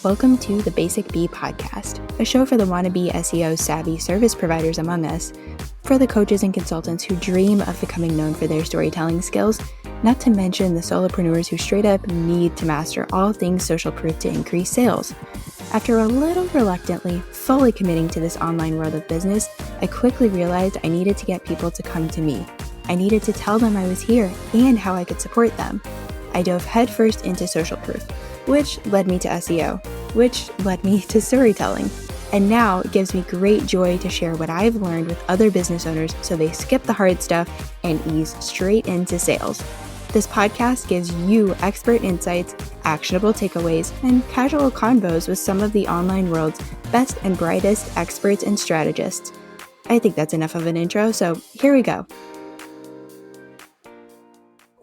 Welcome to the Basic Bee podcast, a show for the wannabe SEO savvy service providers among us, for the coaches and consultants who dream of becoming known for their storytelling skills, not to mention the solopreneurs who straight up need to master all things social proof to increase sales. After a little reluctantly fully committing to this online world of business, I quickly realized I needed to get people to come to me. I needed to tell them I was here and how I could support them. I dove headfirst into social proof, which led me to SEO, which led me to storytelling. And now it gives me great joy to share what I've learned with other business owners so they skip the hard stuff and ease straight into sales. This podcast gives you expert insights, actionable takeaways, and casual convos with some of the online world's best and brightest experts and strategists. I think that's enough of an intro, so here we go.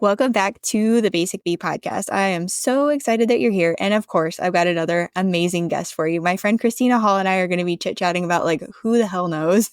Welcome back to the Basic Bee podcast. I am so excited that you're here. And of course, I've got another amazing guest for you. My friend Kristina Hall and I are going to be chit-chatting about who the hell knows.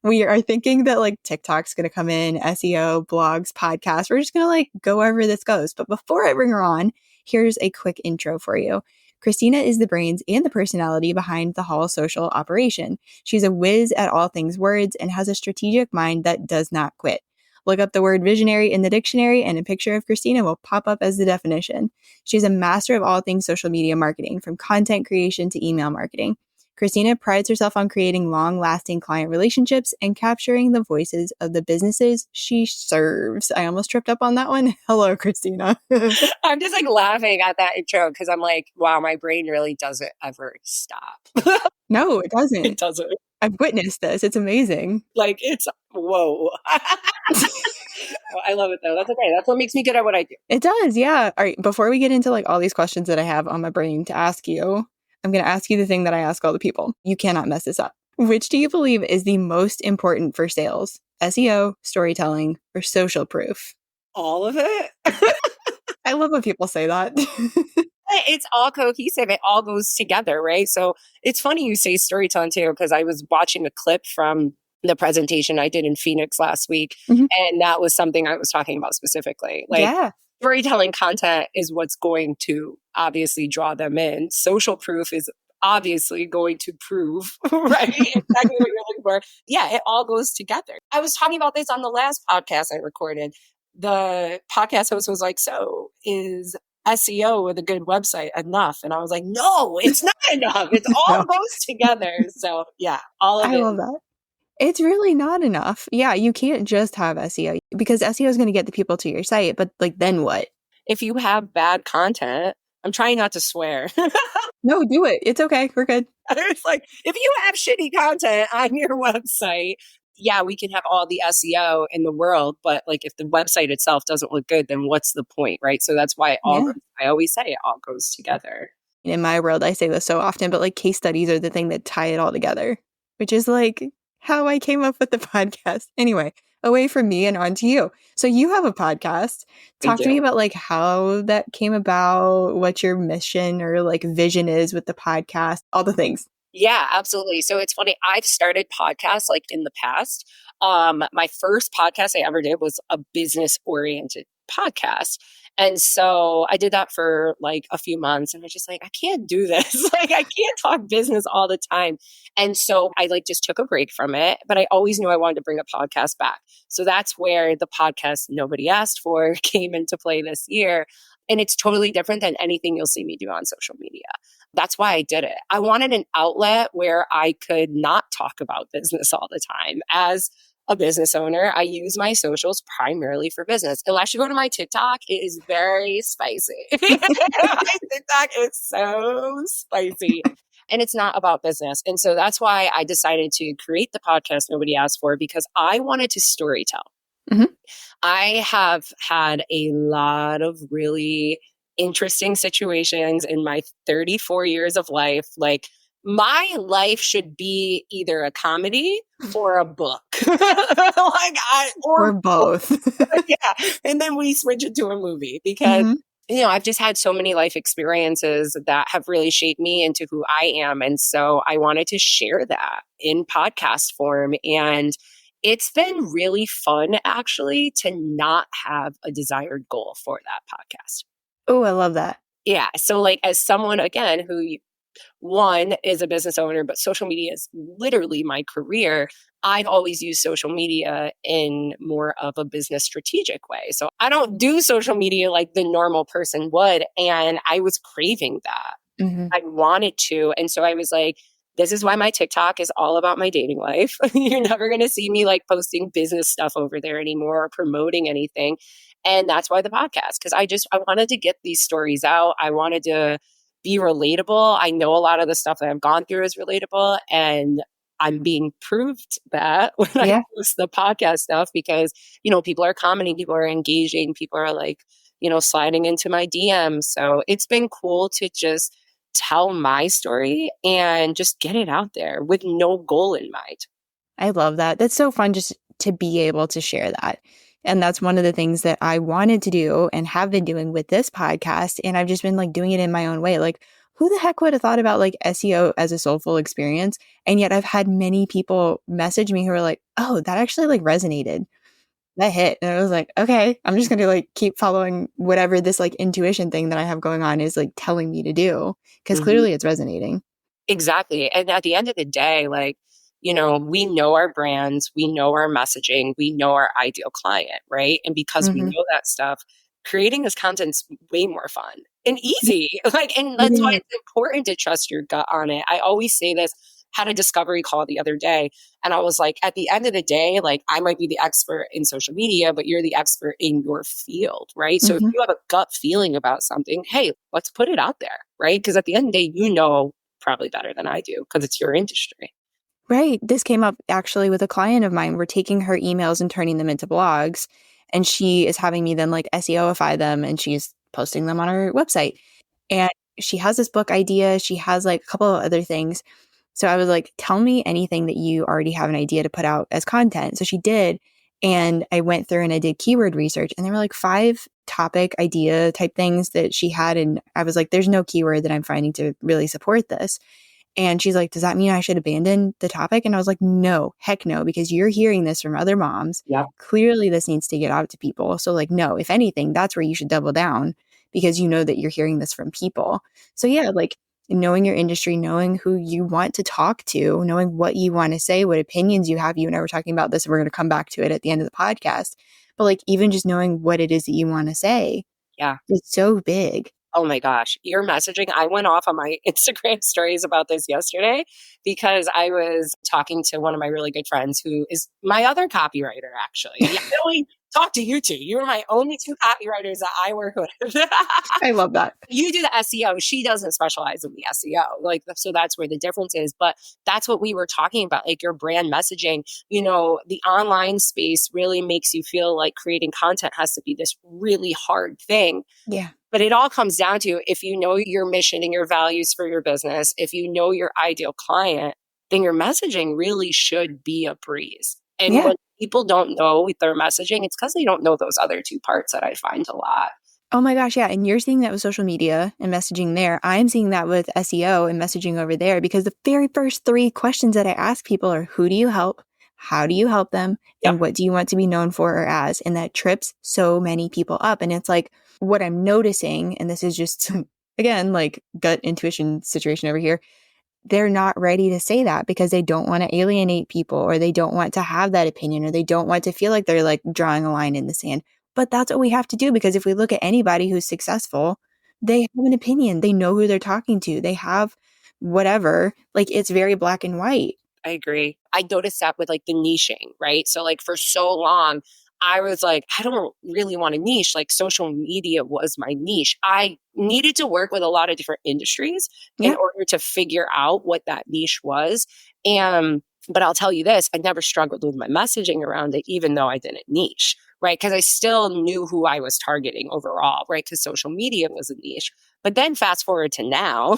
We are thinking that TikTok's going to come in, SEO, blogs, podcasts. We're just going to go wherever this goes. But before I bring her on, here's a quick intro for you. Kristina is the brains and the personality behind the Hall social operation. She's a whiz at all things words and has a strategic mind that does not quit. Look up the word visionary in the dictionary and a picture of Kristina will pop up as the definition. She's a master of all things social media marketing, from content creation to email marketing. Kristina prides herself on creating long-lasting client relationships and capturing the voices of the businesses she serves. I almost tripped up on that one. Hello, Kristina. I'm just laughing at that intro because I'm wow, my brain really doesn't ever stop. No, it doesn't. It doesn't. I've witnessed this. It's amazing. It's whoa. I love it though. That's okay. That's what makes me good at what I do. It does, yeah. All right, before we get into all these questions that I have on my brain to ask you, I'm going to ask you the thing that I ask all the people. You cannot mess this up. Which do you believe is the most important for sales? SEO, storytelling, or social proof? All of it. I love when people say that. It's all cohesive. It all goes together, right? So it's funny you say storytelling too, because I was watching a clip from the presentation I did in Phoenix last week. Mm-hmm. And that was something I was talking about specifically. Storytelling content is what's going to obviously draw them in. Social proof is obviously going to prove, right? Exactly what you're looking for. Yeah, it all goes together. I was talking about this on the last podcast I recorded. The podcast host was like, so is SEO with a good website enough? And I was like, no, it's not enough. It all goes together. So yeah, all of it. I love that. It's really not enough. Yeah, you can't just have SEO because SEO is going to get the people to your site. But then what? If you have bad content, I'm trying not to swear. No, do it. It's okay. We're good. It's if you have shitty content on your website, yeah, we can have all the SEO in the world, but if the website itself doesn't look good, then what's the point, right? So that's why I always say it all goes together. In my world, I say this so often, but case studies are the thing that tie it all together, which is how I came up with the podcast. Anyway, away from me and on to you. So you have a podcast. Talk to me about how that came about, what your mission or vision is with the podcast, all the things. Yeah, absolutely. So it's funny. I've started podcasts in the past. My first podcast I ever did was a business-oriented podcast. And so I did that for a few months and I was just I can't do this. I can't talk business all the time. And so I just took a break from it, but I always knew I wanted to bring a podcast back. So that's where the podcast Nobody Asked For came into play this year. And it's totally different than anything you'll see me do on social media. That's why I did it. I wanted an outlet where I could not talk about business all the time. As a business owner, I use my socials primarily for business. Unless you go to my TikTok, it is very spicy. My TikTok is so spicy. And it's not about business. And so that's why I decided to create the podcast Nobody Asked For, because I wanted to storytell. Mm-hmm. I have had a lot of really interesting situations in my 34 years of life. My life should be either a comedy or a book. Or both. Yeah. And then we switch it to a movie because, I've just had so many life experiences that have really shaped me into who I am. And so I wanted to share that in podcast form. And it's been really fun, actually, to not have a desired goal for that podcast. Oh, I love that. Yeah. So as someone, again, who One is a business owner, but social media is literally my career. I've always used social media in more of a business strategic way. So I don't do social media like the normal person would. And I was craving that. Hmm. I wanted to. And so I was like, this is why my TikTok is all about my dating life. You're never going to see me like posting business stuff over there anymore or promoting anything. And that's why the podcast, because I wanted to get these stories out. I wanted to be relatable. I know a lot of the stuff that I've gone through is relatable, and I'm being proved that when I Yeah. post the podcast stuff because, people are commenting, people are engaging, people are like, sliding into my DMs. So it's been cool to just tell my story and just get it out there with no goal in mind. I love that. That's so fun just to be able to share that. And that's one of the things that I wanted to do and have been doing with this podcast. And I've just been like doing it in my own way. Like, who the heck would have thought about like SEO as a soulful experience? And yet I've had many people message me who are like, oh, that actually like resonated. That hit. And I was like, okay, I'm just going to like keep following whatever this like intuition thing that I have going on is like telling me to do. Cause Mhm. clearly it's resonating. Exactly. And at the end of the day, like, we know our brands, we know our messaging, we know our ideal client, right? And because we Hmm. know that stuff, creating this content's way more fun and Yeah, easy. Like, and it that's why is. it's important to trust your gut on it. I always say this, had a discovery call the other day, and I was like, at the end of the day, like I might be the expert in social media, but you're the expert in your field, right? So if Mhm. you have a gut feeling about something, hey, let's put it out there, right? Because at the end of the day, probably better than I do because it's your industry. Right. This came up actually with a client of mine. We're taking her emails and turning them into blogs. And she is having me then like SEOify them and she's posting them on her website. And she has this book idea. She has like a couple of other things. So I was like, tell me anything that you already have an idea to put out as content. So she did. And I went through and I did keyword research. And there were like 5 topic idea type things that she had. And I was like, there's no keyword that I'm finding to really support this. And she's like, does that mean I should abandon the topic? And I was like, no, heck no, because you're hearing this from other moms. Yep. Clearly, this needs to get out to people. So, like, no, if anything, that's where you should double down because you know that you're hearing this from people. So, yeah, like knowing your industry, knowing who you want to talk to, knowing what you want to say, what opinions you have. You and I were talking about this, and we're going to come back to it at the end of the podcast. But, like, even just knowing what it is that you want to say Yeah. is so big. Oh my gosh, your messaging. I went off on my Instagram stories about this yesterday because I was talking to one of my really good friends who is my other copywriter, actually. Yeah, I only talk to you two. You are my only two copywriters that I work with. I love that. You do the SEO. She doesn't specialize in the SEO. Like, so that's where the difference is. But that's what we were talking about, like your brand messaging. The online space really makes you feel like creating content has to be this really hard thing. Yeah. But it all comes down to if you know your mission and your values for your business, if you know your ideal client, then your messaging really should be a breeze. And Yeah. when people don't know their messaging, it's because they don't know those other two parts that I find a lot. Oh my gosh, yeah. And you're seeing that with social media and messaging there. I'm seeing that with SEO and messaging over there because the very first 3 questions that I ask people are who do you help? How do you help them? Yep. And what do you want to be known for or as? And that trips so many people up. And it's like what I'm noticing, and this is just again, like gut intuition situation over here. They're not ready to say that because they don't want to alienate people or they don't want to have that opinion or they don't want to feel like they're like drawing a line in the sand. But that's what we have to do because if we look at anybody who's successful, they have an opinion. They know who they're talking to. They have whatever. Like it's very black and white. I agree. I noticed that with like the niching, right? So like for so long, I was like, I don't really want to niche. Like social media was my niche. I needed to work with a lot of different industries in Yeah. order to figure out what that niche was. And but I'll tell you this, I never struggled with my messaging around it, even though I didn't niche, right? Because I still knew who I was targeting overall, right? Because social media was a niche. But then fast forward to now,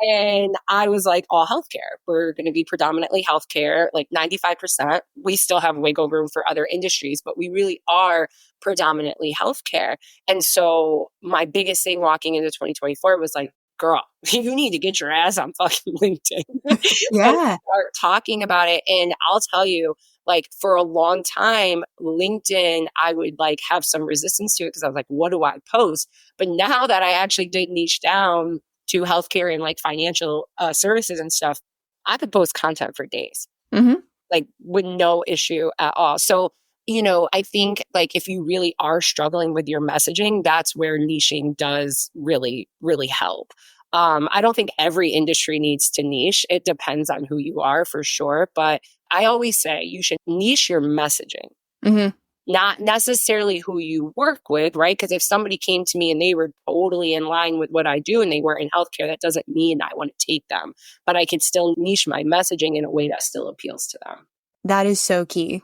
and I was like, all healthcare. We're going to be predominantly healthcare, like 95%. We still have wiggle room for other industries, but we really are predominantly healthcare. And so my biggest thing walking into 2024 was like, girl, you need to get your ass on fucking LinkedIn and Yeah. start talking about it. And I'll tell you, like for a long time, LinkedIn, I would like have some resistance to it because I was like, what do I post? But now that I actually did niche down to healthcare and like financial services and stuff, I could post content for days, Mm-hmm. like with no issue at all. So, I think like if you really are struggling with your messaging, that's where niching does really, really help. I don't think every industry needs to niche. It depends on who you are for sure. But I always say you should niche your messaging, Mm-hmm. not necessarily who you work with, right? Because if somebody came to me and they were totally in line with what I do and they were in healthcare, that doesn't mean I want to take them, but I could still niche my messaging in a way that still appeals to them. That is so key.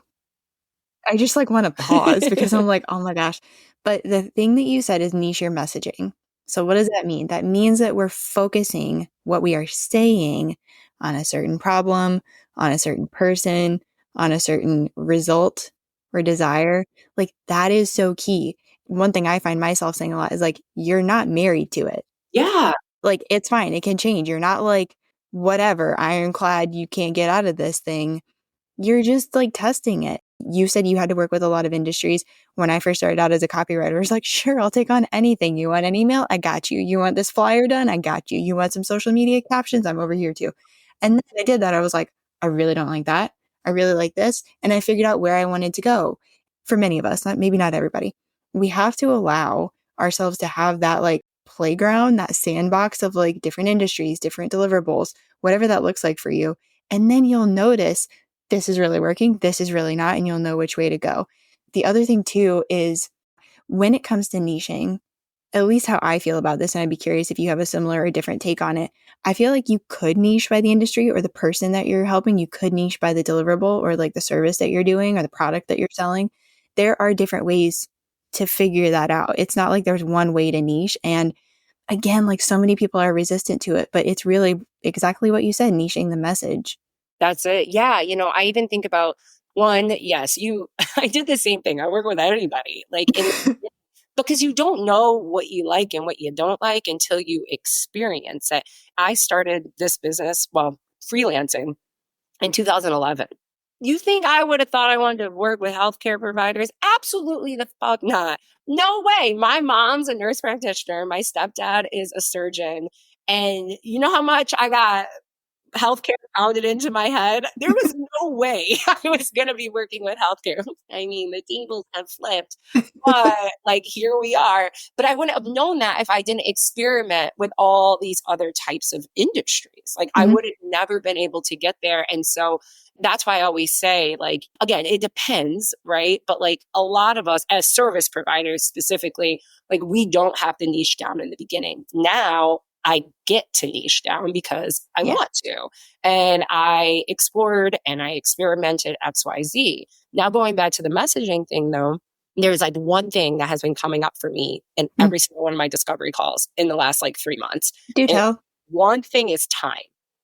I just like want to pause because I'm like, oh my gosh. But the thing that you said is niche your messaging. So what does that mean? That means that we're focusing what we are saying on a certain problem, on a certain person, on a certain result or desire. Like that is so key. One thing I find myself saying a lot is like, you're not married to it. Yeah. Like it's fine. It can change. You're not like, whatever, ironclad, you can't get out of this thing. You're just like testing it. You said you had to work with a lot of industries. When I first started out as a copywriter, I was like, sure, I'll take on anything. You want an email? I got you. You want this flyer done? I got you. You want some social media captions? I'm over here too. And then I did that. I was like, I really don't like that. I really like this. And I figured out where I wanted to go. For many of us, maybe not everybody, we have to allow ourselves to have that like playground, that sandbox of like different industries, different deliverables, whatever that looks like for you. And then you'll notice this is really working, this is really not, and you'll know which way to go. The other thing too is when it comes to niching, at least how I feel about this, and I'd be curious if you have a similar or different take on it. I feel like you could niche by the industry or the person that you're helping. You could niche by the deliverable or like the service that you're doing or the product that you're selling. There are different ways to figure that out. It's not like there's one way to niche. And again, like so many people are resistant to it, but it's really exactly what you said, niching the message. That's it. Yeah. I even think about one, yes, I did the same thing. I work with anybody, because you don't know what you like and what you don't like until you experience it. I started this business, freelancing in 2011. You think I would have thought I wanted to work with healthcare providers? Absolutely the fuck not. No way. My mom's a nurse practitioner. My stepdad is a surgeon. And you know how much I got healthcare pounded into my head? There was no way I was going to be working with healthcare. I mean, the tables have flipped, but like here we are. But I wouldn't have known that if I didn't experiment with all these other types of industries. Like I would have never been able to get there. And so that's why I always say, like, again, it depends, right? But like a lot of us as service providers specifically, like we don't have to niche down in the beginning. Now I get to niche down because I want to. And I explored and I experimented XYZ. Now going back to the messaging thing though, there's like one thing that has been coming up for me in every single one of my discovery calls in the last like 3 months. Do tell. One thing is time,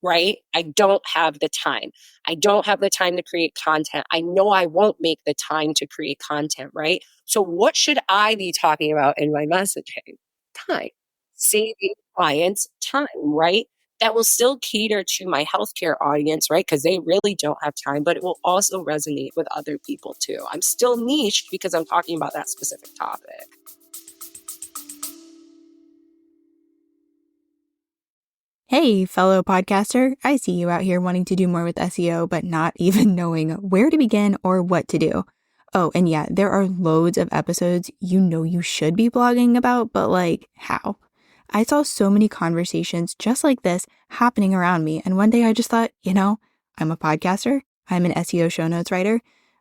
right? I don't have the time. I don't have the time to create content. I know I won't make the time to create content, right? So what should I be talking about in my messaging? Time. Saving clients time, right? That will still cater to my healthcare audience, right? Because they really don't have time, but it will also resonate with other people too. I'm still niched because I'm talking about that specific topic. Hey, fellow podcaster, I see you out here wanting to do more with SEO, but not even knowing where to begin or what to do. Oh, and yeah, there are loads of episodes you should be blogging about, but like, how? I saw so many conversations just like this happening around me. And one day I just thought, I'm a podcaster. I'm an SEO show notes writer.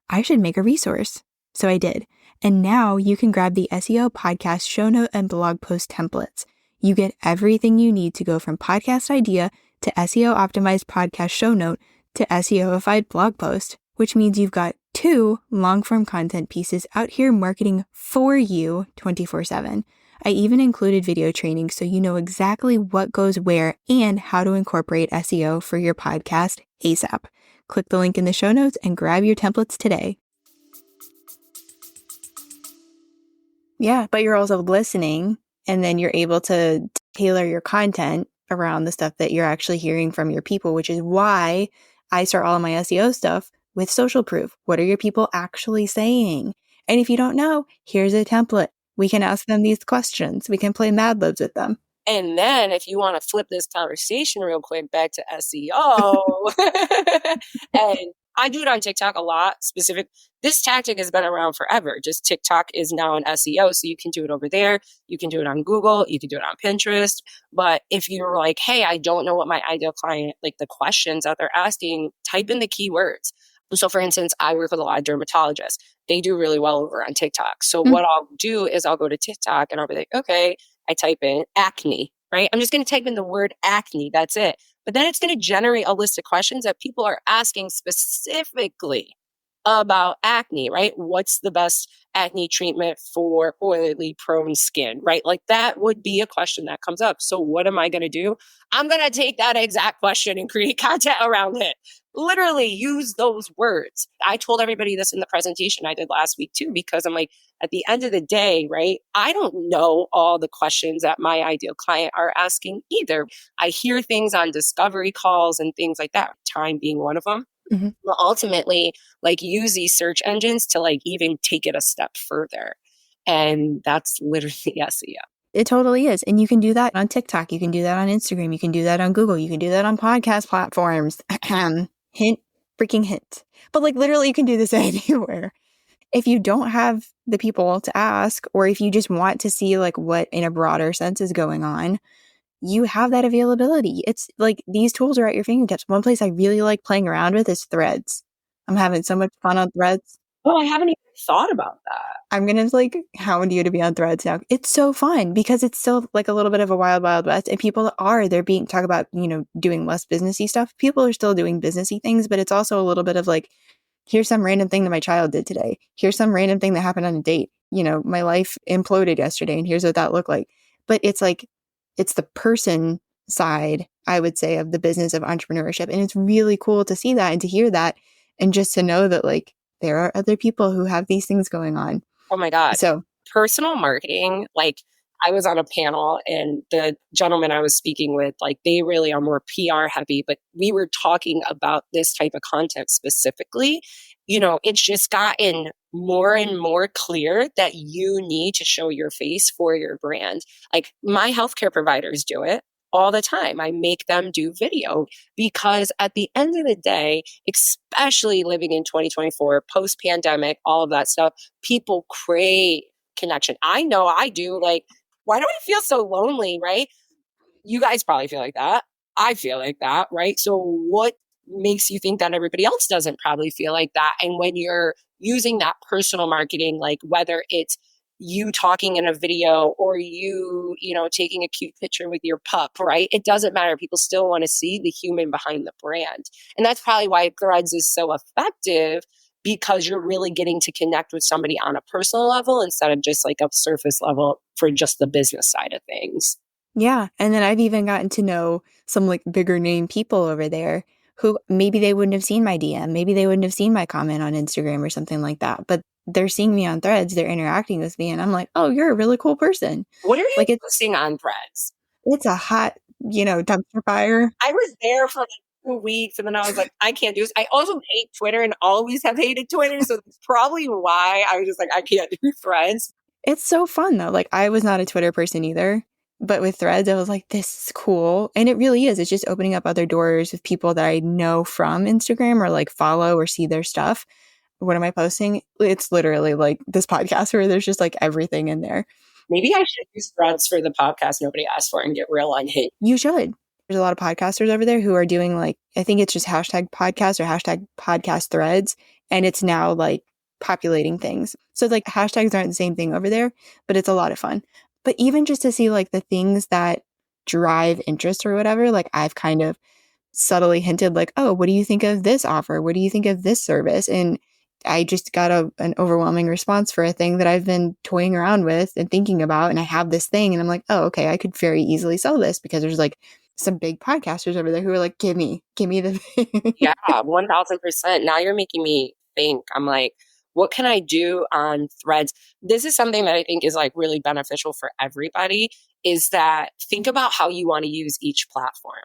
I should make a resource. So I did. And now you can grab the SEO podcast show note and blog post templates. You get everything you need to go from podcast idea to SEO optimized podcast show note to SEOified blog post, which means you've got 2 long form content pieces out here marketing for you 24/7. I even included video training so you know exactly what goes where and how to incorporate SEO for your podcast ASAP. Click the link in the show notes and grab your templates today. Yeah, but you're also listening, and then you're able to tailor your content around the stuff that you're actually hearing from your people, which is why I start all of my SEO stuff with social proof. What are your people actually saying? And if you don't know, here's a template. We can ask them these questions. We can play Mad Libs with them. And then if you want to flip this conversation real quick back to SEO, and I do it on TikTok a lot, specific. This tactic has been around forever. Just TikTok is now an SEO. So you can do it over there. You can do it on Google. You can do it on Pinterest. But if you're like, hey, I don't know what my ideal client, like the questions that they're asking, type in the keywords. So for instance, I work with a lot of dermatologists. They do really well over on TikTok. So what I'll do is I'll go to TikTok and I'll be like, okay, I type in acne, right? I'm just going to type in the word acne. That's it. But then it's going to generate a list of questions that people are asking specifically about acne, right? What's the best acne treatment for oily prone skin, right? Like that would be a question that comes up. So what am I going to do? I'm going to take that exact question and create content around it. Literally use those words. I told everybody this in the presentation I did last week too, because I'm like, at the end of the day, right? I don't know all the questions that my ideal client are asking either. I hear things on discovery calls and things like that, time being one of them. Mm-hmm. But ultimately, like use these search engines to like even take it a step further. And that's literally SEO. It totally is. And you can do that on TikTok. You can do that on Instagram. You can do that on Google. You can do that on podcast platforms. Hint, freaking hint. But like literally you can do this anywhere. If you don't have the people to ask, or if you just want to see like what in a broader sense is going on, you have that availability. It's like these tools are at your fingertips. One place I really like playing around with is Threads. I'm having so much fun on Threads. Oh, I haven't even thought about that. I'm going to like hound you to be on Threads now. It's so fun because it's still like a little bit of a wild, wild west. And people they're being talk about, doing less businessy stuff. People are still doing businessy things, but it's also a little bit of like, here's some random thing that my child did today. Here's some random thing that happened on a date. My life imploded yesterday and here's what that looked like. But it's like, it's the person side, I would say, of the business of entrepreneurship. And it's really cool to see that and to hear that. And just to know that like, there are other people who have these things going on. Oh my God. So personal marketing, like I was on a panel and the gentleman I was speaking with, like they really are more PR heavy, but we were talking about this type of content specifically. It's just gotten more and more clear that you need to show your face for your brand. Like my healthcare providers do it all the time. I make them do video because at the end of the day, especially living in 2024, post-pandemic, all of that stuff, people crave connection. I know I do. Like, why do I feel so lonely, right? You guys probably feel like that. I feel like that, right? So what makes you think that everybody else doesn't probably feel like that? And when you're using that personal marketing, like whether it's you talking in a video or you taking a cute picture with your pup, right? It doesn't matter. People still want to see the human behind the brand. And that's probably why Threads is so effective, because you're really getting to connect with somebody on a personal level instead of just like a surface level for just the business side of things. Yeah. And then I've even gotten to know some like bigger name people over there who maybe they wouldn't have seen my DM. Maybe they wouldn't have seen my comment on Instagram or something like that. But they're seeing me on Threads. They're interacting with me. And I'm like, oh, you're a really cool person. What are you like posting on Threads? It's a hot, dumpster fire. I was there for like 2 weeks and then I was like, I can't do this. I also hate Twitter and always have hated Twitter. So that's probably why I was just like, I can't do Threads. It's so fun though. Like I was not a Twitter person either. But with Threads, I was like, this is cool. And it really is. It's just opening up other doors with people that I know from Instagram or like follow or see their stuff. What am I posting? It's literally like this podcast where there's just like everything in there. Maybe I should use Threads for the podcast nobody asked for and get real unhinged. You should. There's a lot of podcasters over there who are doing like, I think it's just hashtag podcast or hashtag podcast threads. And it's now like populating things. So like hashtags aren't the same thing over there, but it's a lot of fun. But even just to see like the things that drive interest or whatever, like I've kind of subtly hinted like, oh, what do you think of this offer? What do you think of this service? And I just got an overwhelming response for a thing that I've been toying around with and thinking about. And I have this thing and I'm like, oh, okay, I could very easily sell this because there's like some big podcasters over there who are like, give me the thing. Yeah, 1000%. Now you're making me think. I'm like, what can I do on Threads? This is something that I think is like really beneficial for everybody, is that think about how you want to use each platform.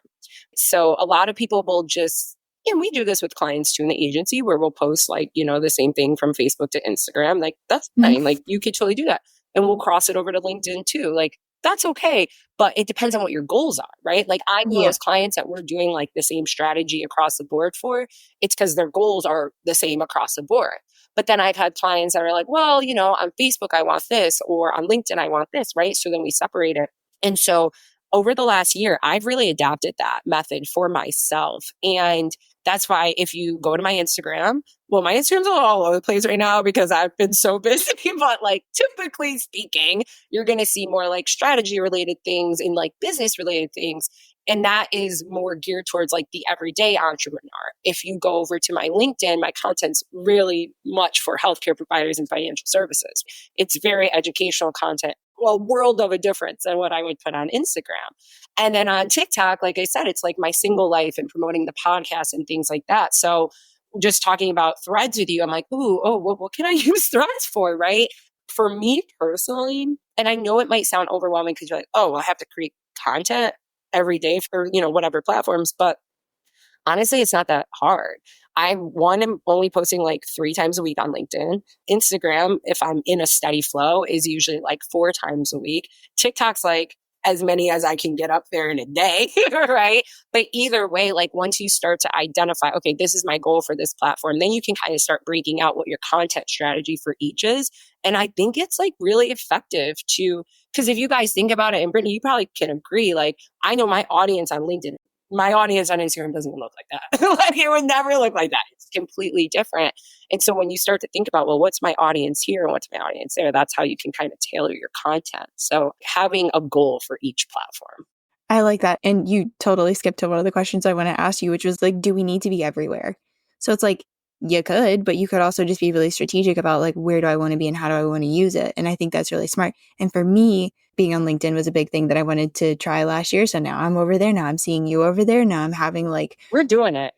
So a lot of people will just, and we do this with clients too in the agency where we'll post like, the same thing from Facebook to Instagram. Like that's fine. Like you could totally do that. And we'll cross it over to LinkedIn too. Like that's okay. But it depends on what your goals are, right? Like I know Yeah. those clients that we're doing like the same strategy across the board for, it's because their goals are the same across the board. But then I've had clients that are like, well, on Facebook, I want this, or on LinkedIn, I want this, right? So then we separate it. And so over the last year, I've really adapted that method for myself. And that's why if you go to my Instagram, well, my Instagram's all over the place right now because I've been so busy, but like typically speaking, you're going to see more like strategy related things and like business related things. And that is more geared towards like the everyday entrepreneur. If you go over to my LinkedIn, my content's really much for healthcare providers and financial services. It's very educational content, well, world of a difference than what I would put on Instagram. And then on TikTok, like I said, it's like my single life and promoting the podcast and things like that. So just talking about threads with you, I'm like, what can I use threads for, right? For me personally, and I know it might sound overwhelming because you're like, oh, I have to create content every day for, whatever platforms. But honestly, it's not that hard. I'm only posting like 3 times a week on LinkedIn. Instagram, if I'm in a steady flow, is usually like 4 times a week. TikTok's like as many as I can get up there in a day, right? But either way, like once you start to identify, okay, this is my goal for this platform, then you can kind of start breaking out what your content strategy for each is. And I think it's like really effective because if you guys think about it, and Brittany, you probably can agree, like I know my audience on LinkedIn, my audience on Instagram doesn't look like that. Like it would never look like that. It's completely different. And so when you start to think about, well, what's my audience here and what's my audience there, that's how you can kind of tailor your content. So having a goal for each platform. I like that. And you totally skipped to one of the questions I want to ask you, which was like, do we need to be everywhere? So it's like, you could, but you could also just be really strategic about like, where do I want to be and how do I want to use it? And I think that's really smart. And for me, being on LinkedIn was a big thing that I wanted to try last year. So now I'm over there. Now I'm seeing you over there. Now I'm having like, we're doing it.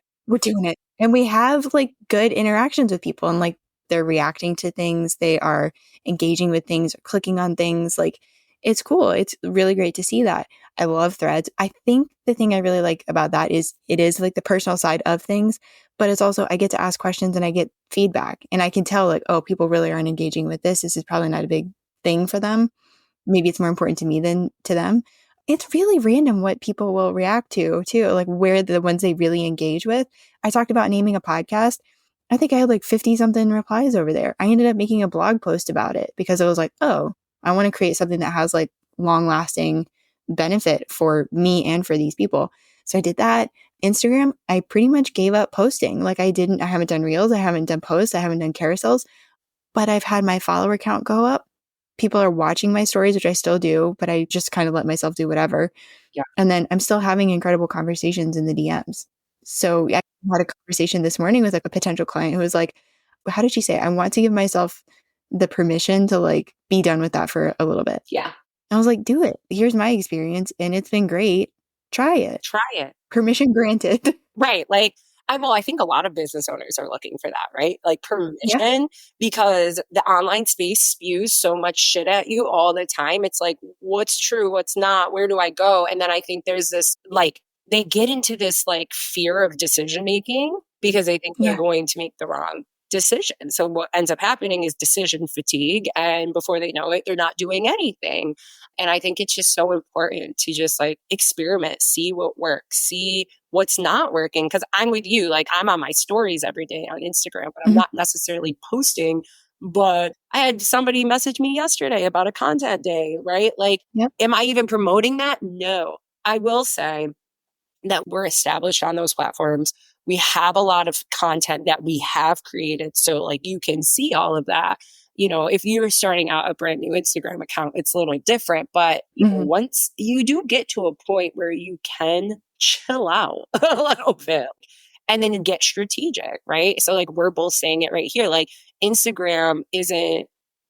And we have like good interactions with people and like they're reacting to things. They are engaging with things or clicking on things. Like it's cool. It's really great to see that. I love threads. I think the thing I really like about that is it is like the personal side of things, but it's also I get to ask questions and I get feedback and I can tell like, oh, people really aren't engaging with this. This is probably not a big thing for them. Maybe it's more important to me than to them. It's really random what people will react to too, like where the ones they really engage with. I talked about naming a podcast. I think I had like 50 something replies over there. I ended up making a blog post about it because I was like, oh, I want to create something that has like long lasting benefit for me and for these people. So I did that. Instagram, I pretty much gave up posting. Like I haven't done reels. I haven't done posts. I haven't done carousels, but I've had my follower count go up. People are watching my stories, which I still do, but I just kind of let myself do whatever. Yeah. And then I'm still having incredible conversations in the DMs. So I had a conversation this morning with like a potential client who was like, how did she say? I want to give myself the permission to like be done with that for a little bit. Yeah. I was like, do it. Here's my experience and it's been great. Try it. Permission granted. Right. Like, I think a lot of business owners are looking for that, right? Like permission, because the online space spews so much shit at you all the time. It's like, what's true? What's not? Where do I go? And then I think there's this, like, they get into this like fear of decision making because they think they're going to make the wrong decision. So what ends up happening is decision fatigue. And before they know it, they're not doing anything. And I think it's just so important to just like experiment, see what works, see what's not working. Cause I'm with you. Like I'm on my stories every day on Instagram, but I'm not necessarily posting. But I had somebody message me yesterday about a content day, right? Like, am I even promoting that? No. I will say that we're established on those platforms. We have a lot of content that we have created. So like you can see all of that. If you're starting out a brand new Instagram account, it's a little different. But once you do get to a point where you can chill out a little bit and then get strategic, right? So like we're both saying it right here, like Instagram isn't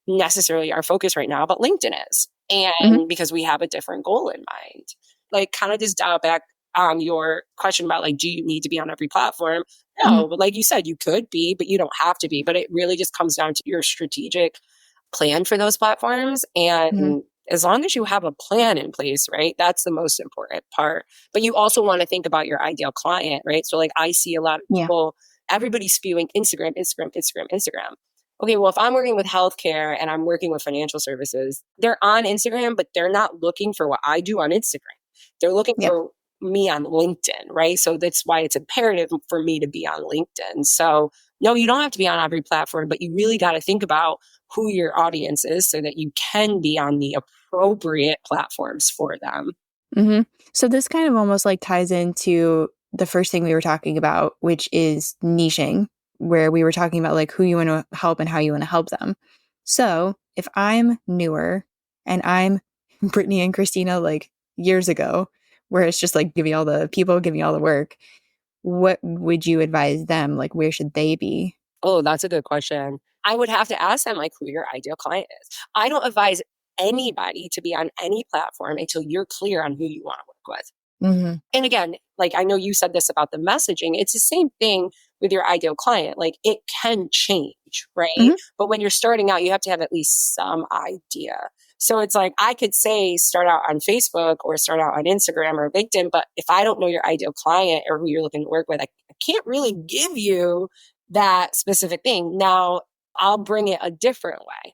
necessarily our focus right now, but LinkedIn is. And because we have a different goal in mind, like kind of just dial back on your question about like, do you need to be on every platform? No, but like you said, you could be, but you don't have to be. But it really just comes down to your strategic plan for those platforms. And as long as you have a plan in place, right? That's the most important part. But you also want to think about your ideal client, right? So like I see a lot of people, everybody's spewing Instagram. okay, well, if I'm working with healthcare and I'm working with financial services, they're on Instagram, but they're not looking for what I do on Instagram. They're looking Yep. for me on LinkedIn, right? So that's why it's imperative for me to be on LinkedIn. So no, you don't have to be on every platform, but you really got to think about who your audience is so that you can be on the appropriate platforms for them. Mm-hmm. So this kind of almost like ties into the first thing we were talking about, which is niching, where we were talking about like who you want to help and how you want to help them. So if I'm newer and I'm Brittany and Kristina like years ago, where it's just like give me all the people, give me all the work, what would you advise them? Like where should they be? Oh, that's a good question. I would have to ask them like who your ideal client is. I don't advise anybody to be on any platform until you're clear on who you want to work with. Mm-hmm. And again, like I know you said this about the messaging, it's the same thing with your ideal client. Like it can change, right? Mm-hmm. But when you're starting out, you have to have at least some idea. So it's like I could say start out on Facebook or start out on Instagram or LinkedIn, but if I don't know your ideal client or who you're looking to work with, I can't really give you that specific thing. Now, I'll bring it a different way.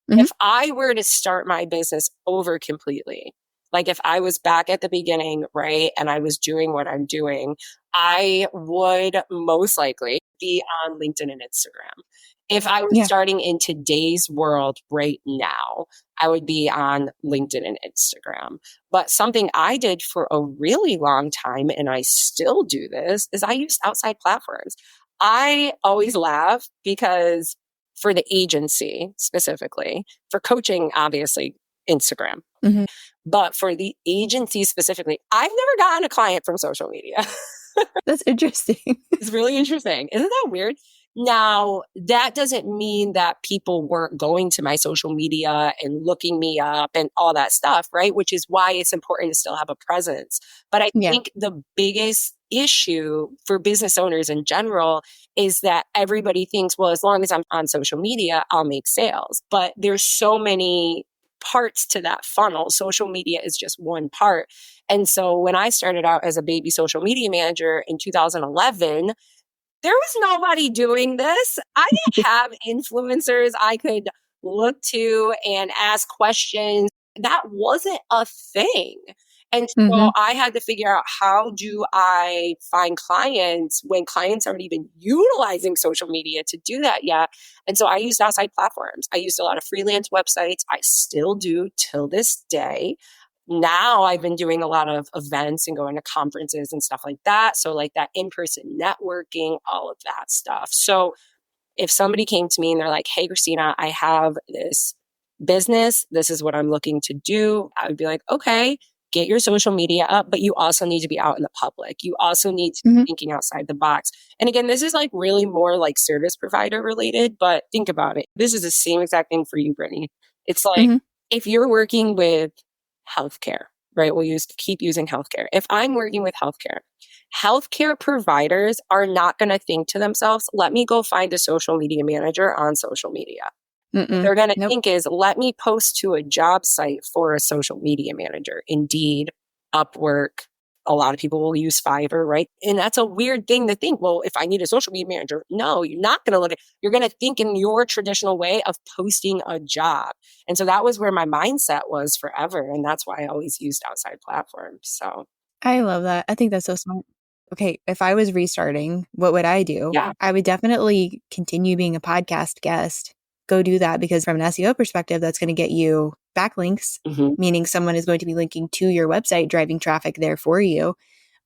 Mm-hmm. If I were to start my business over completely, like if I was back at the beginning, right, and I was doing what I'm doing, I would most likely be on LinkedIn and Instagram. If I was Yeah. starting in today's world right now, I would be on LinkedIn and Instagram. But something I did for a really long time, and I still do this, is I used outside platforms. I always laugh because for the agency specifically, for coaching, obviously, Instagram. Mm-hmm. But for the agency specifically, I've never gotten a client from social media. That's interesting. It's really interesting. Isn't that weird? Now, that doesn't mean that people weren't going to my social media and looking me up and all that stuff, right? Which is why it's important to still have a presence. But I Yeah. think the biggest issue for business owners in general is that everybody thinks, well, as long as I'm on social media, I'll make sales. But there's so many parts to that funnel. Social media is just one part. And so when I started out as a baby social media manager in 2011, there was nobody doing this. I didn't have influencers I could look to and ask questions. That wasn't a thing. And Mm-hmm. so I had to figure out how do I find clients when clients aren't even utilizing social media to do that yet. And so I used outside platforms. I used a lot of freelance websites. I still do till this day. Now I've been doing a lot of events and going to conferences and stuff like that. So like that in-person networking, all of that stuff. So if somebody came to me and they're like, hey, Kristina, I have this business. This is what I'm looking to do. I would be like, okay, get your social media up, but you also need to be out in the public. You also need to Mm-hmm. be thinking outside the box. And again, this is like really more like service provider related, but think about it. This is the same exact thing for you, Brittany. It's like Mm-hmm. if you're working with healthcare, right? We'll keep using healthcare. If I'm working with healthcare providers are not going to think to themselves, let me go find a social media manager on social media. What Mm-mm. they're going to Nope. think is, let me post to a job site for a social media manager. Indeed, Upwork. A lot of people will use Fiverr, right? And that's a weird thing to think. Well, if I need a social media manager, no, you're not going to look at, you're going to think in your traditional way of posting a job. And so that was where my mindset was forever. And that's why I always used outside platforms. So I love that. I think that's so smart. Okay, if I was restarting, what would I do? yeah. I would definitely continue being a podcast guest. Go do that because from an SEO perspective, that's going to get you backlinks, Mm-hmm. meaning someone is going to be linking to your website, driving traffic there for you.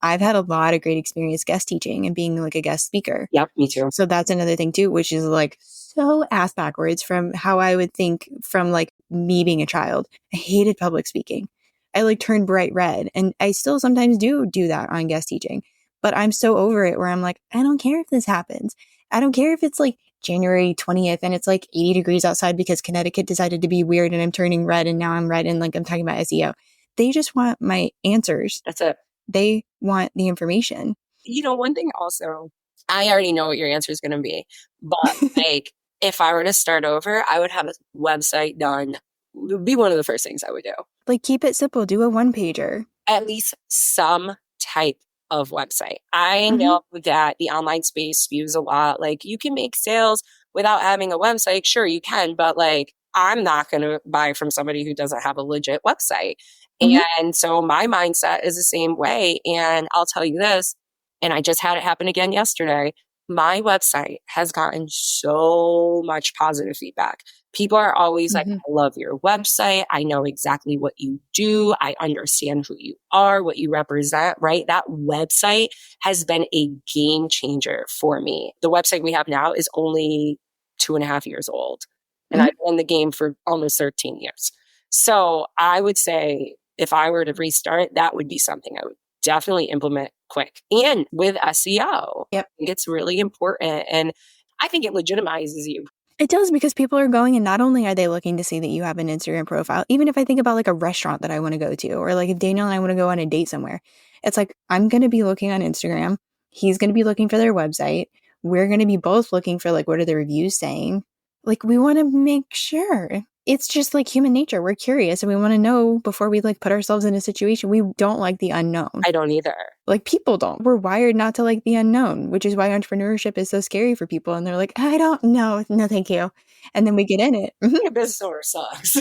I've had a lot of great experience guest teaching and being like a guest speaker. Yep, me too. So that's another thing too, which is like so ass backwards from how I would think from like me being a child. I hated public speaking. I like turned bright red and I still sometimes do that on guest teaching, but I'm so over it where I'm like, I don't care if this happens. I don't care if it's like January 20th and it's like 80 degrees outside because Connecticut decided to be weird and I'm turning red and now I'm red and like I'm talking about SEO. They just want my answers. That's it. They want the information. You know, one thing also, I already know what your answer is going to be, but like if I were to start over, I would have a website done. It would be one of the first things I would do. Like keep it simple. Do a one pager. At least some type of website. I know that the online space spews a lot. Like you can make sales without having a website, sure, you can, but like, I'm not going to buy from somebody who doesn't have a legit website. Mhm. And so my mindset is the same way. And I'll tell you this, and I just had it happen again yesterday. My website has gotten so much positive feedback. People are always like, Mhm. I love your website. I know exactly what you do. I understand who you are, what you represent, right? That website has been a game changer for me. The website we have now is only 2.5 years old, and Mhm. I've been in the game for almost 13 years. So I would say if I were to restart, that would be something I would definitely implement quick. And with SEO, I Yep. think it's really important. And I think it legitimizes you. It does, because people are going, and not only are they looking to see that you have an Instagram profile, even if I think about like a restaurant that I want to go to, or like if Daniel and I want to go on a date somewhere, it's like I'm going to be looking on Instagram. He's going to be looking for their website. We're going to be both looking for like, what are the reviews saying? Like, we want to make sure. It's just like human nature. We're curious and we want to know before we like put ourselves in a situation. We don't like the unknown. I don't either. Like, people don't. We're wired not to like the unknown, which is why entrepreneurship is so scary for people. And they're like, I don't know. No, thank you. And then we get in it. Mhm. A business owner sucks.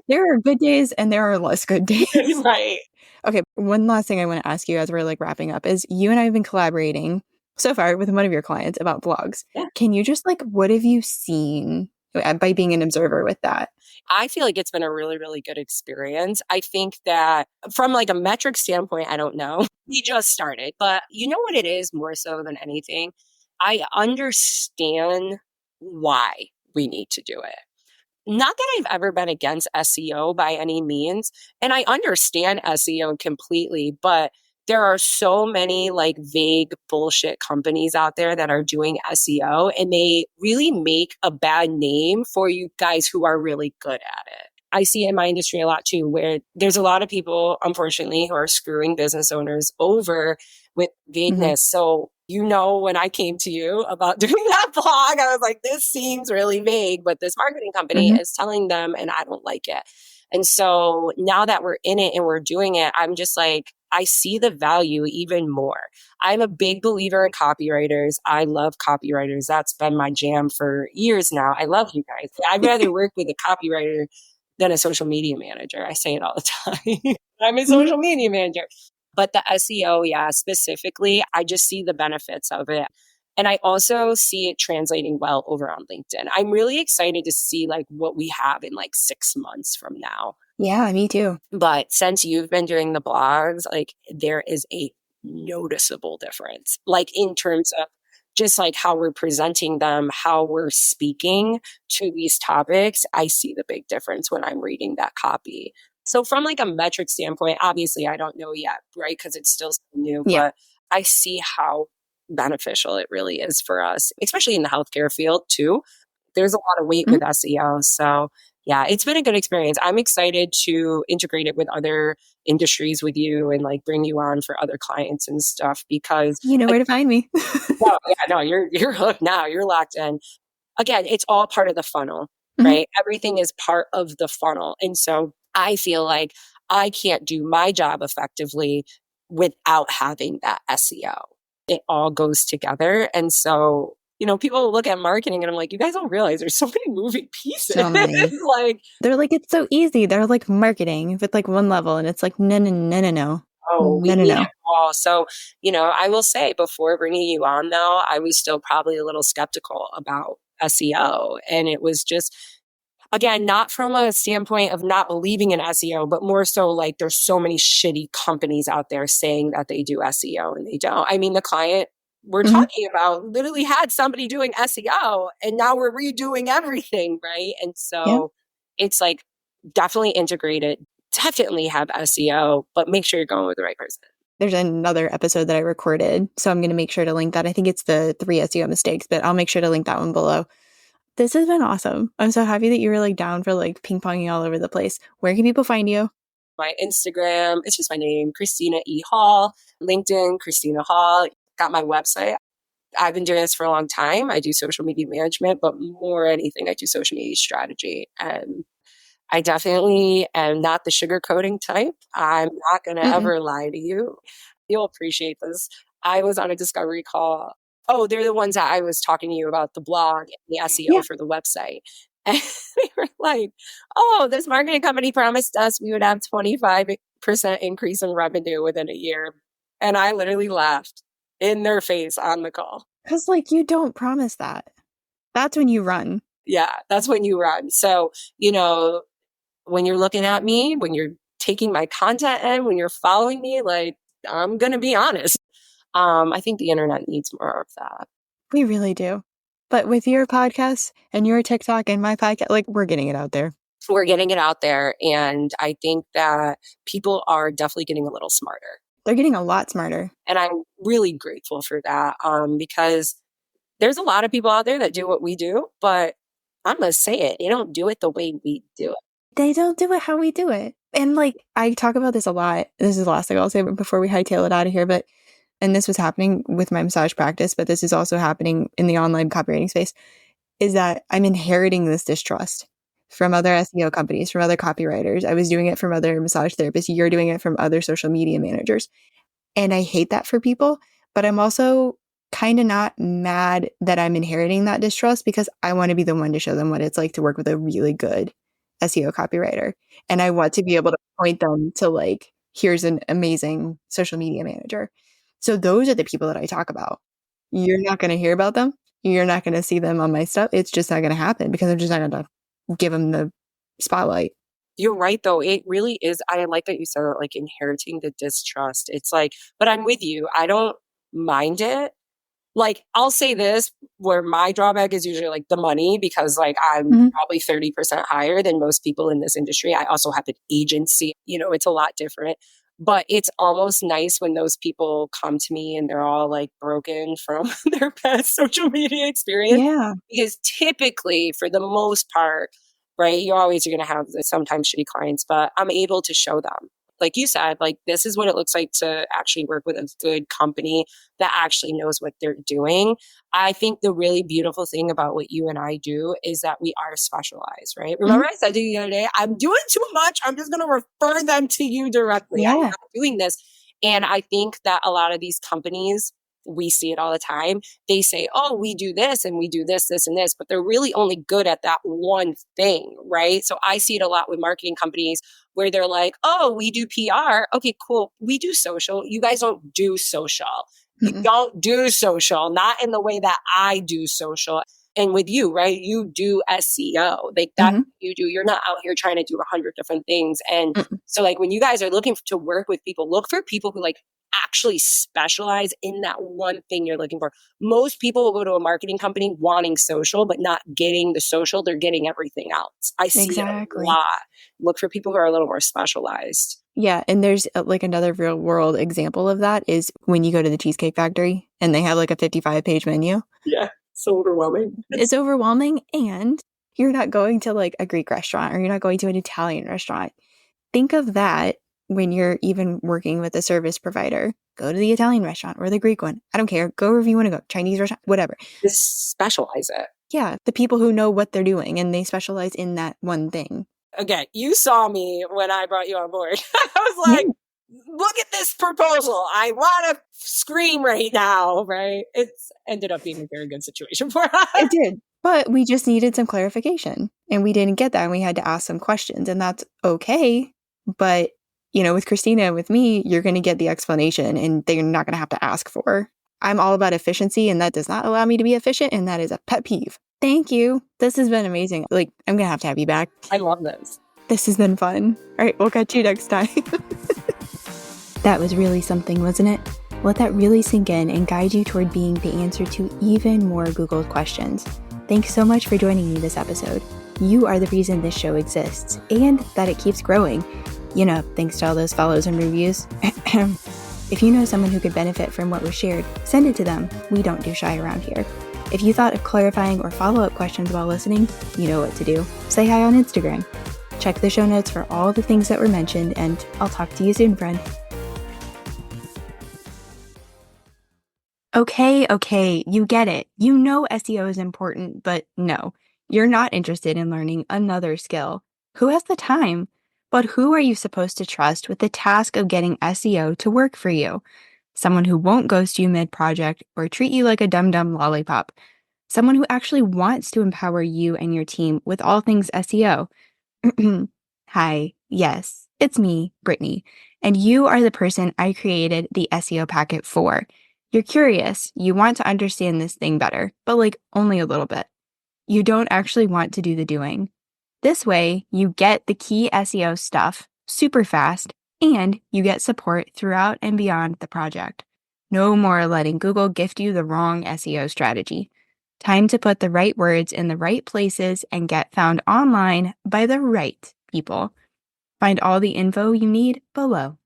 There are good days and there are less good days. Right. Okay, one last thing I want to ask you as we're like wrapping up is, you and I have been collaborating so far with one of your clients about blogs. Yeah. Can you just like, what have you seen by being an observer with that? I feel like it's been a really, really good experience. I think that from like a metric standpoint, I don't know. We just started, but you know what it is more so than anything? I understand why we need to do it. Not that I've ever been against SEO by any means, and I understand SEO completely, but there are so many like vague bullshit companies out there that are doing SEO, and they really make a bad name for you guys who are really good at it. I see it in my industry a lot too, where there's a lot of people, unfortunately, who are screwing business owners over with Mm-hmm. vagueness. So, when I came to you about doing that blog, I was like, this seems really vague, but this marketing company Mm-hmm. is telling them, and I don't like it. And so now that we're in it and we're doing it, I'm just like, I see the value even more. I'm a big believer in copywriters. I love copywriters. That's been my jam for years now. I love you guys. I'd rather work with a copywriter than a social media manager. I say it all the time. I'm a Mm-hmm. social media manager. But the SEO, yeah, specifically, I just see the benefits of it. And I also see it translating well over on LinkedIn. I'm really excited to see like what we have in like 6 months from now. Yeah, me too. But since you've been doing the blogs, like there is a noticeable difference, like in terms of just like how we're presenting them, how we're speaking to these topics. I see the big difference when I'm reading that copy. So from like a metric standpoint, obviously I don't know yet, right? Because it's still so new, Yeah. but I see how beneficial it really is for us, especially in the healthcare field too. There's a lot of weight Mhm. with SEO. So yeah, it's been a good experience. I'm excited to integrate it with other industries with you and like bring you on for other clients and stuff because You know where to find me. no, yeah, no, you're hooked now. You're locked in. Again, it's all part of the funnel, Mhm. right? Everything is part of the funnel. And so I feel like I can't do my job effectively without having that SEO. It all goes together. And so, people look at marketing and I'm like, you guys don't realize there's so many moving pieces. So many. Like, They're like, it's so easy. They're like marketing with like one level, and it's like, no, no, no, no, no. oh, we No, no, need no. it all. So, I will say before bringing you on, though, I was still probably a little skeptical about SEO. And it was just, again, not from a standpoint of not believing in SEO, but more so like there's so many shitty companies out there saying that they do SEO and they don't. I mean, the client we're Mhm. talking about literally had somebody doing SEO and now we're redoing everything, right? And Yeah. so it's like definitely integrated, definitely have SEO, but make sure you're going with the right person. There's another episode that I recorded, so I'm going to make sure to link that. I think it's the 3 SEO mistakes, but I'll make sure to link that one below. This has been awesome. I'm so happy that you were like down for like ping ponging all over the place. Where can people find you? My Instagram, it's just my name, Kristina E. Hall. LinkedIn, Kristina Hall. Got my website. I've been doing this for a long time. I do social media management, but more anything, I do social media strategy. And I definitely am not the sugarcoating type. I'm not going to Mm-mm. ever lie to you. You'll appreciate this. I was on a discovery call Oh, they're the ones that I was talking to you about, the blog and the SEO for the website. And they were like, oh, this marketing company promised us we would have 25% increase in revenue within a year. And I literally laughed in their face on the call. Because, like, you don't promise that. That's when you run. Yeah, that's when you run. So, you know, when you're looking at me, when you're taking my content in, when you're following me, like, I'm going to be honest. I think the internet needs more of that. We really do. But with your podcast and your TikTok and my podcast, like, we're getting it out there. We're getting it out there. And I think that people are definitely getting a little smarter. They're getting a lot smarter. And I'm really grateful for that because there's a lot of people out there that do what we do, but I'm going to say it. They don't do it the way we do it. They don't do it how we do it. And like, I talk about this a lot. This is the last thing I'll say before we hightail it out of here. And this was happening with my massage practice, but this is also happening in the online copywriting space, is that I'm inheriting this distrust from other SEO companies, from other copywriters. I was doing it from other massage therapists. You're doing it from other social media managers. And I hate that for people, but I'm also kind of not mad that I'm inheriting that distrust because I want to be the one to show them what it's like to work with a really good SEO copywriter. And I want to be able to point them to, like, here's an amazing social media manager. So those are the people that I talk about. You're not going to hear about them. You're not going to see them on my stuff. It's just not going to happen because I'm just not going to give them the spotlight. You're right, though. It really is. I like that you said that, like, inheriting the distrust. It's like, but I'm with you. I don't mind it. Like, I'll say this, where my drawback is usually like the money, because like I'm probably 30% higher than most people in this industry. I also have an agency, you know, it's a lot different. But it's almost nice when those people come to me and they're all like broken from their past social media experience. Yeah. Because typically, for the most part, right, you're always going to have sometimes shitty clients, but I'm able to show them. Like you said, like, this is what it looks like to actually work with a good company that actually knows what they're doing. I think the really beautiful thing about what you and I do is that we are specialized, right? Remember I said to you the other day, I'm doing too much. I'm just going to refer them to you directly. Yeah. I'm not doing this. And I think that a lot of these companies, we see it all the time. They say, oh, we do this and we do this, this, and this, but they're really only good at that one thing, right? So I see it a lot with marketing companies where they're like, oh, we do PR. Okay, cool. We do social. You guys don't do social. You don't do social, not in the way that I do social. And with you, right? You do SEO. Like, that's what you do. You're not out here trying to do 100 different things. And so like when you guys are looking to work with people, look for people who like actually specialize in that one thing you're looking for. Most people will go to a marketing company wanting social, but not getting the social. They're getting everything else. I see it a lot. Look for people who are a little more specialized. Yeah. And there's like another real world example of that is when you go to the Cheesecake Factory and they have like a 55-page menu. Yeah. So overwhelming. It's overwhelming. And you're not going to like a Greek restaurant or you're not going to an Italian restaurant. Think of that when you're even working with a service provider. Go to the Italian restaurant or the Greek one. I don't care. Go wherever you want to go. Chinese restaurant, whatever. Just specialize it. Yeah. The people who know what they're doing and they specialize in that one thing. Okay. You saw me when I brought you on board. I was like, look at this proposal. I want to scream right now, right? It's ended up being a very good situation for us. It did. But we just needed some clarification and we didn't get that. And we had to ask some questions and that's okay. But, you know, with Kristina and with me, you're going to get the explanation and they're not going to have to ask for. I'm all about efficiency and that does not allow me to be efficient. And that is a pet peeve. Thank you. This has been amazing. Like, I'm going to have you back. I love this. This has been fun. All right, we'll catch you next time. That was really something, wasn't it? Let that really sink in and guide you toward being the answer to even more Googled questions. Thanks so much for joining me this episode. You are the reason this show exists and that it keeps growing. You know, thanks to all those follows and reviews. If you know someone who could benefit from what was shared, send it to them. We don't do shy around here. If you thought of clarifying or follow-up questions while listening, you know what to do. Say hi on Instagram. Check the show notes for all the things that were mentioned, and I'll talk to you soon, friend. Okay, you get it. You know SEO is important, but no, you're not interested in learning another skill. Who has the time? But who are you supposed to trust with the task of getting SEO to work for you? someone who won't ghost you mid-project or treat you like a dum-dum lollipop, someone who actually wants to empower you and your team with all things SEO. Hi, yes, it's me, Brittany, and you are the person I created the SEO packet for. You're curious, you want to understand this thing better, but like only a little bit. You don't actually want to do the doing. This way, you get the key SEO stuff super fast, and you get support throughout and beyond the project. No more letting Google gift you the wrong SEO strategy. Time to put the right words in the right places and get found online by the right people. Find all the info you need below.